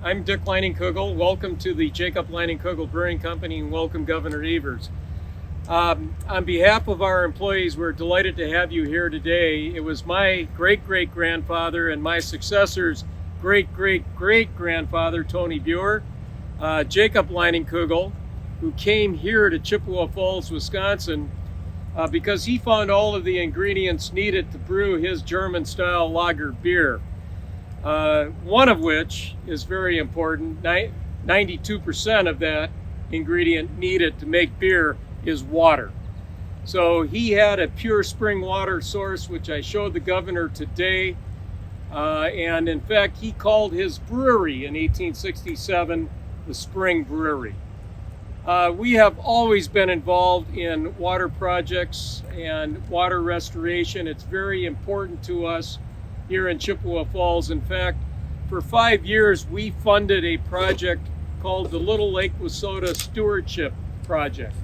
I'm Dick Leining-Kugel. Welcome to the Jacob Leining-Kugel Brewing Company, and welcome Governor Evers. On behalf of our employees, we're delighted to have you here today. It was my great-great-grandfather and my successor's great-great-great-grandfather, Tony Buer, Jacob Leining-Kugel, who came here to Chippewa Falls, Wisconsin, because he found all of the ingredients needed to brew his German-style lager beer. One of which is very important. 92% of that ingredient needed to make beer is water. So he had a pure spring water source, which I showed the governor today. And in fact, he called his brewery in 1867 the Spring Brewery. We have always been involved in water projects and water restoration. It's very important to us here in Chippewa Falls. In fact, for 5 years, we funded a project called the Little Lake Wissota Stewardship Project.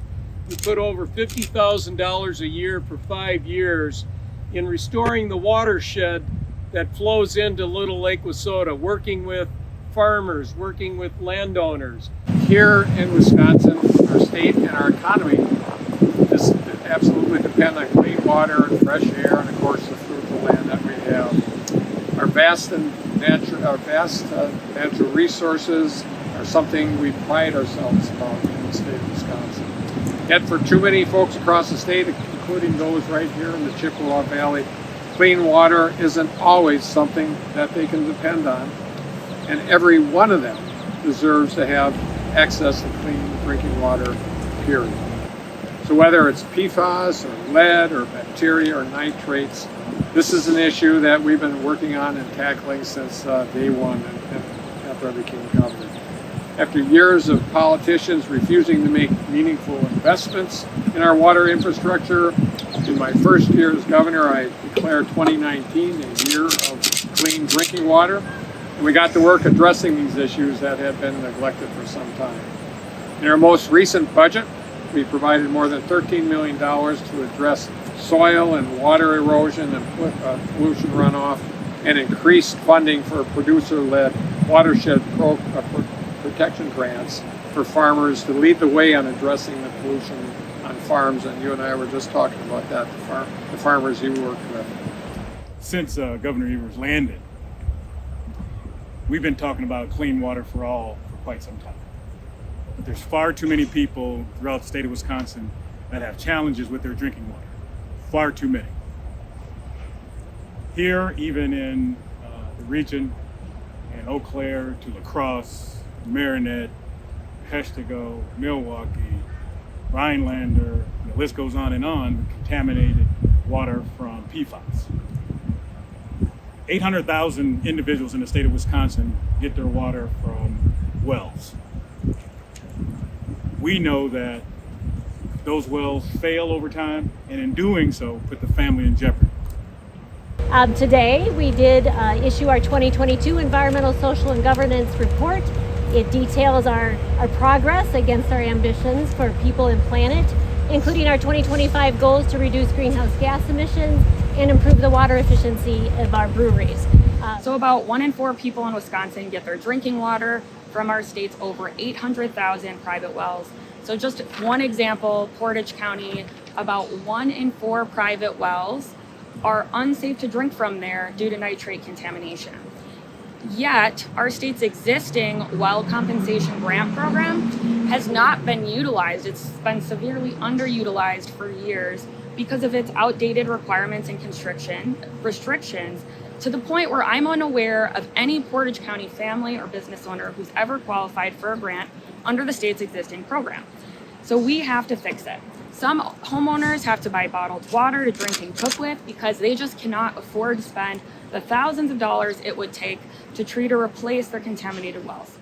We put over $50,000 a year for 5 years in restoring the watershed that flows into Little Lake Wissota, working with farmers, working with landowners. Here in Wisconsin, our state and our economy just absolutely depend on clean water and fresh air, and of course the fruitful land that we have. Our vast natural resources are something we pride ourselves about in the state of Wisconsin. Yet for too many folks across the state, including those right here in the Chippewa Valley, clean water isn't always something that they can depend on. And every one of them deserves to have access to clean drinking water, period. So whether it's PFAS or lead or bacteria or nitrates, this is an issue that we've been working on and tackling since day one and after I became governor. After years of politicians refusing to make meaningful investments in our water infrastructure, in my first year as governor, I declared 2019 a year of clean drinking water. And we got to work addressing these issues that had been neglected for some time. In our most recent budget, we provided more than $13 million to address soil and water erosion and pollution runoff, and increased funding for producer-led watershed protection grants for farmers to lead the way on addressing the pollution on farms. And you and I were just talking about that, the farmers you work with. Since Governor Evers landed, we've been talking about clean water for all for quite some time. But there's far too many people throughout the state of Wisconsin that have challenges with their drinking water. Far too many. Here, even in the region, in Eau Claire to La Crosse, Marinette, Peshtigo, Milwaukee, Rhinelander, the list goes on and on, contaminated water from PFAS. 800,000 individuals in the state of Wisconsin get their water from wells. We know that those wells fail over time, and in doing so, put the family in jeopardy. Today, we did issue our 2022 Environmental, Social, and Governance Report. It details our progress against our ambitions for people and planet, including our 2025 goals to reduce greenhouse gas emissions and improve the water efficiency of our breweries. So about 1 in 4 people in Wisconsin get their drinking water from our state's over 800,000 private wells. So just one example, Portage County, about 1 in 4 private wells are unsafe to drink from there due to nitrate contamination. Yet, our state's existing well compensation grant program has not been utilized. It's been severely underutilized for years because of its outdated requirements and restrictions, to the point where I'm unaware of any Portage County family or business owner who's ever qualified for a grant under the state's existing program. So we have to fix it. Some homeowners have to buy bottled water to drink and cook with because they just cannot afford to spend the thousands of dollars it would take to treat or replace their contaminated wells.